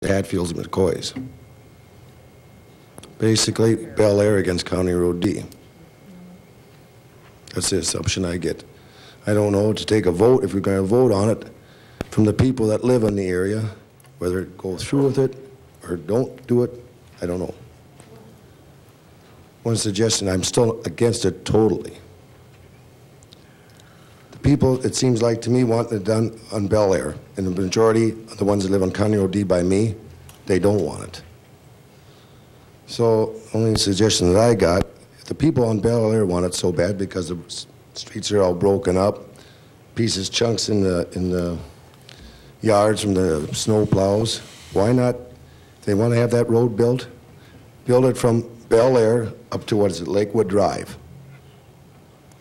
Hatfields and McCoys. Basically, Bel Air against County Road D. That's the assumption I get. I don't know, to take a vote, if we're going to vote on it, from the people that live in the area, whether go through with it or don't do it, I don't know. One suggestion, I'm still against it totally. The people, it seems like to me, want it done on Bel Air, and the majority of the ones that live on County Road D by me, they don't want it. So, only suggestion that I got, if the people on Bel Air want it so bad because the streets are all broken up, pieces, chunks in the yards from the snow plows, why not, if they want to have that road built, build it from Bel Air up to, what is it, Lakewood Drive,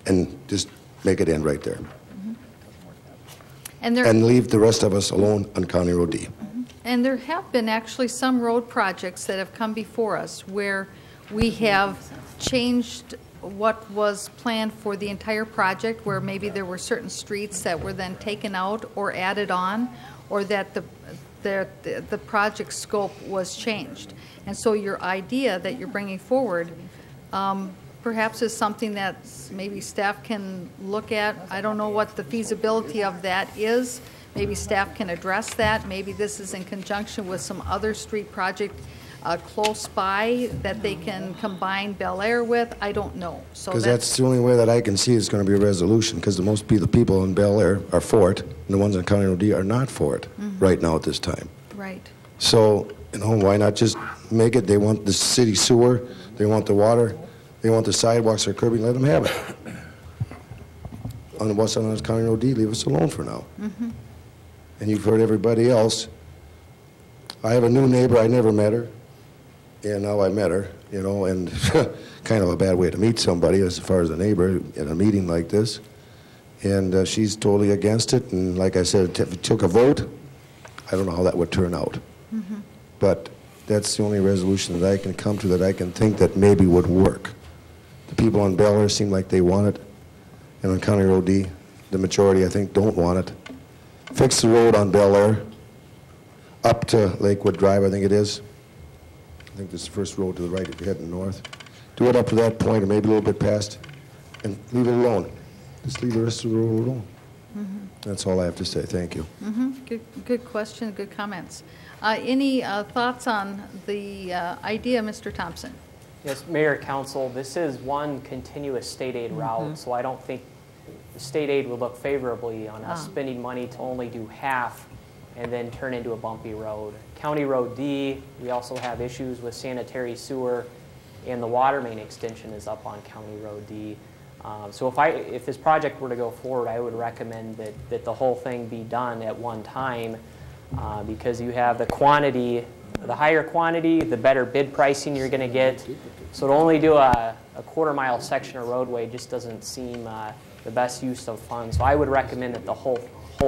and just make it end right there. Mm-hmm. And leave the rest of us alone on County Road D. Mm-hmm. And there have been actually some road projects that have come before us where we have changed what was planned for the entire project, where maybe there were certain streets that were then taken out or added on, or that the project scope was changed. And so your idea that you're bringing forward perhaps is something that maybe staff can look at. I don't know what the feasibility of that is. Maybe staff can address that. Maybe this is in conjunction with some other street project close by that they can combine Bel Air with. I don't know. So because that's the only way that I can see it's going to be a resolution, because the most people in Bel Air are for it, and the ones on County Road D are not for it right now at this time. Right. So, why not just make it? They want the city sewer, they want the water, they want the sidewalks or curbing, let them have it. On what's on County Road D, leave us alone for now. And you've heard everybody else. I have a new neighbor, I never met her, and now I met her, and kind of a bad way to meet somebody as far as a neighbor in a meeting like this. And she's totally against it, and like I said, if it took a vote, I don't know how that would turn out. But that's the only resolution that I can come to that I can think that maybe would work. The people on Bel Air seem like they want it, and on County Road D, the majority, I think, don't want it. Fix the road on Bel Air up to Lakewood Drive, I think it is. I think this is the first road to the right if you're heading north. Do it up to that point, or maybe a little bit past, and leave it alone. Just leave the rest of the road alone. That's all I have to say. Thank you. Good question, good comments. Any thoughts on the idea, Mr. Thompson? Yes, Mayor, Council, this is one continuous state aid route, so I don't think the state aid would look favorably on us spending money to only do half and then turn into a bumpy road. County Road D, we also have issues with sanitary sewer, and the water main extension is up on County Road D. So if this project were to go forward, I would recommend that the whole thing be done at one time, because you have the quantity, the higher quantity, the better bid pricing you're going to get. So to only do a quarter-mile section of roadway just doesn't seem the best use of funds. So I would recommend that the whole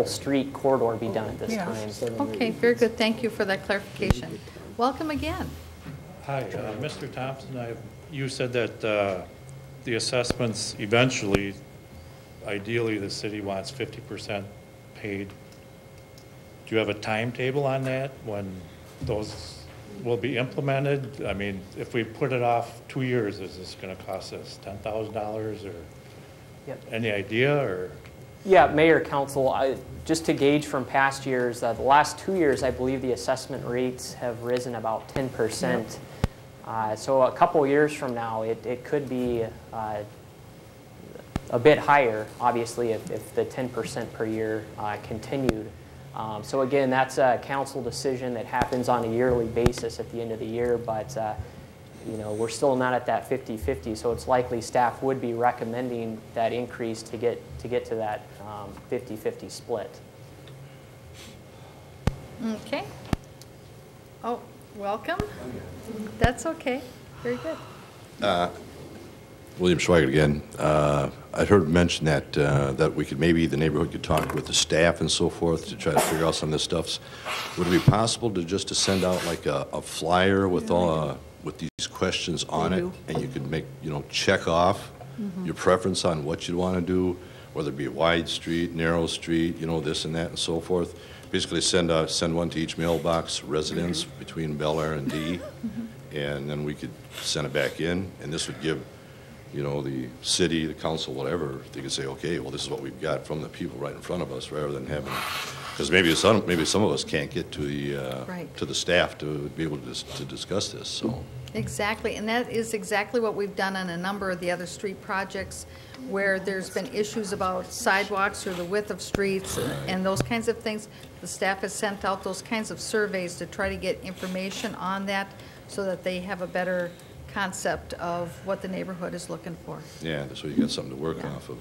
street corridor be done at this time. Okay, very good. Thank you for that clarification. Welcome again. Hi, Mr. Thompson. You said that the assessments eventually, ideally, the city wants 50% paid. Do you have a timetable on that when those will be implemented? I mean, if we put it off 2 years, is this going to cost us $10,000 or any idea? Or yeah, Mayor, Council, just to gauge from past years, the last 2 years, I believe the assessment rates have risen about 10%. So a couple years from now, it could be a bit higher, obviously, if the 10% per year continued. So again, that's a council decision that happens on a yearly basis at the end of the year, but we're still not at that 50-50, so it's likely staff would be recommending that increase to get to that 50-50 split. Okay. Oh, welcome. That's okay. Very good. William Schweigert again. I'd heard mention that that we could, maybe the neighborhood could talk with the staff and so forth to try to figure out some of this stuff. Would it be possible to send out like a flyer with all with these questions on it, and you could make check off your preference on what you'd want to do, whether it be a wide street, narrow street, this and that and so forth. basically send one to each mailbox residence between Bel Air and D, and then we could send it back in, and this would give, you know, the city, the council, whatever, they could say, okay, well, this is what we've got from the people right in front of us, rather than having, because maybe some of us can't get to the staff to be able to discuss this, so. Exactly, and that is exactly what we've done on a number of the other street projects where there's been issues about sidewalks or the width of streets and those kinds of things. The staff has sent out those kinds of surveys to try to get information on that so that they have a better concept of what the neighborhood is looking for. Yeah, so you got something to work off of.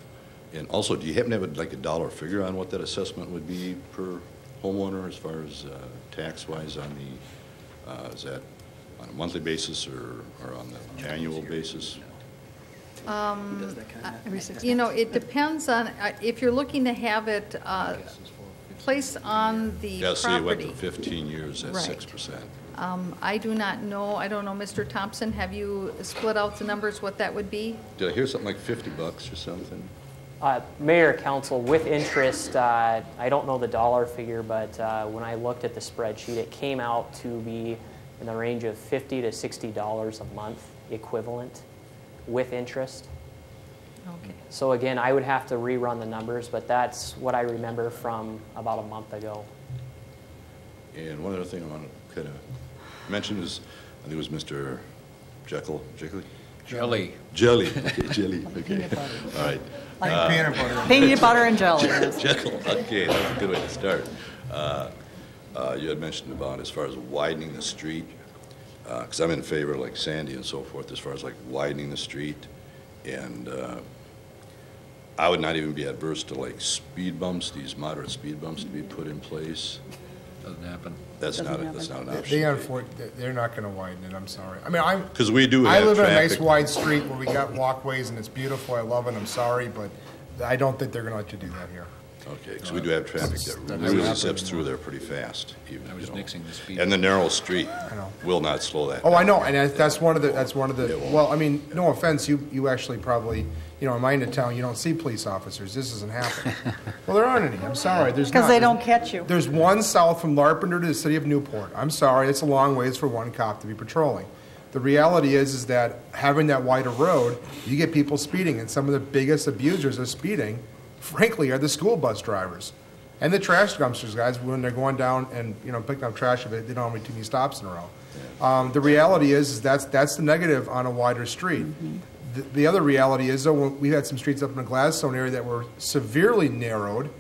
And also, do you happen to have like a dollar figure on what that assessment would be per homeowner as far as tax-wise on the, is that on a monthly basis or on the annual basis? You know, it depends on, if you're looking to have it placed on the Yeah, so you went property. to 15 years at Right. 6%. I do not know, I don't know, Mr. Thompson, have you split out the numbers, what that would be? Did I hear something like $50 or something? Mayor, council, with interest, I don't know the dollar figure, but when I looked at the spreadsheet, it came out to be in the range of $50 to $60 a month equivalent with interest. Okay. So again, I would have to rerun the numbers, but that's what I remember from about a month ago. And one other thing I want to kind of mention is, I think it was Mr. Jekyll. Jelly. Jelly. Okay, Jelly. Okay. All right. Like peanut butter. Peanut butter and jelly. Jekyll. Okay, that's a good way to start. You had mentioned about as far as widening the street, because I'm in favor, like Sandy and so forth, as far as like widening the street, and I would not even be adverse to like speed bumps, these moderate speed bumps to be put in place. Doesn't happen. That's not an They option. they're not going to widen it, I'm sorry. I mean, Because we do I have live in a nice traffic. wide street where we got walkways and it's beautiful, I love it, I'm sorry, but I don't think they're going to let you do that here. Okay, because we do have traffic that That's really happening zips through there pretty fast, even, I was you know. nixing the speed. And the narrow street know. will not slow that Oh, down. I know, and that's one of the, It won't. well, I mean, no offense, you actually probably, you know, in my end of town, you don't see police officers, this doesn't happen. Well, there aren't any, I'm sorry, there's not. Because they don't catch you. There's one south from Larpenteur to the city of Newport. I'm sorry, it's a long ways for one cop to be patrolling. The reality is that having that wider road, you get people speeding, and some of the biggest abusers of speeding, frankly, are the school bus drivers. And the trash dumpsters, guys, when they're going down and, you know, picking up trash if they don't have too many stops in a row. The reality is that's the negative on a wider street. The other reality is, though, we had some streets up in the Gladstone area that were severely narrowed,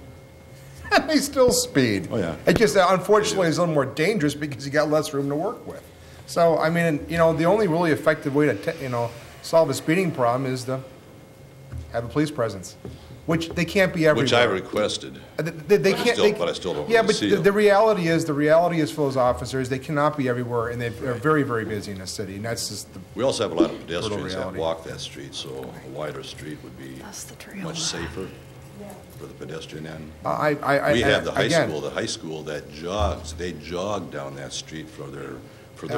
and they still speed. Oh, yeah. It just, unfortunately, is a little more dangerous because you got less room to work with. So, I mean, you know, the only really effective way to, solve a speeding problem is to have a police presence, which they can't be everywhere. Which I requested. They can't. But I still don't Yeah, really but see the them. reality is for those officers, they cannot be everywhere, and they're very, very busy in the city, and that's just the. We also have a lot of pedestrians that reality. walk that street, so a wider street would be much safer for the pedestrian end. I We have the high again, school, that jogs, they jog down that street for their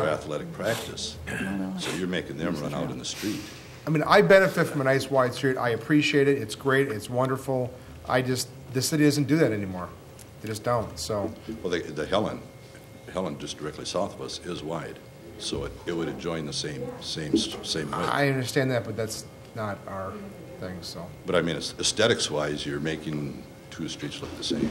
athletic practice. So you're making them run out in the street. I mean, I benefit from a nice wide street. I appreciate it. It's great. It's wonderful. The city doesn't do that anymore. They just don't. So, Well, the Helen, just directly south of us, is wide, so it would adjoin the same width. I understand that, but that's not our thing. So, But I mean, aesthetics-wise, you're making two streets look the same.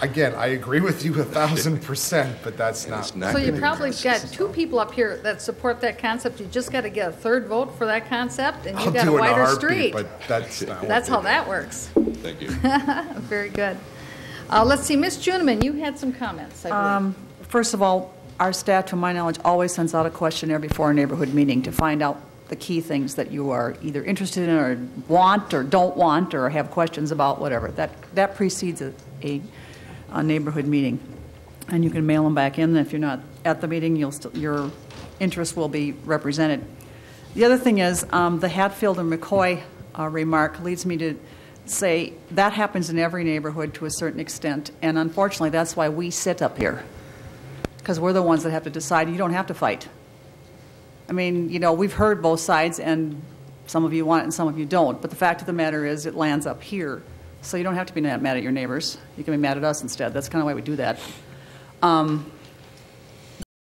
again, I agree with you 1,000%, but that's And it's not. not So you gonna be probably consistent. got two people up here that support that concept. You just got to get a third vote for that concept, and I'll you got a do it in a wider heartbeat, street. but that's not. That's how that works. Thank you. Very good. Let's see, Ms. Juniman, you had some comments, I believe. First of all, our staff, to my knowledge, always sends out a questionnaire before a neighborhood meeting to find out the key things that you are either interested in or want or don't want or have questions about, whatever. That precedes a neighborhood meeting. And you can mail them back in. If you're not at the meeting, your interest will be represented. The other thing is the Hatfield and McCoy remark leads me to say that happens in every neighborhood to a certain extent. And unfortunately, that's why we sit up here, because we're the ones that have to decide. You don't have to fight. I mean, you know, we've heard both sides, and some of you want it and some of you don't. But the fact of the matter is it lands up here So you don't have to be mad at your neighbors. You can be mad at us instead. That's kind of why we do that.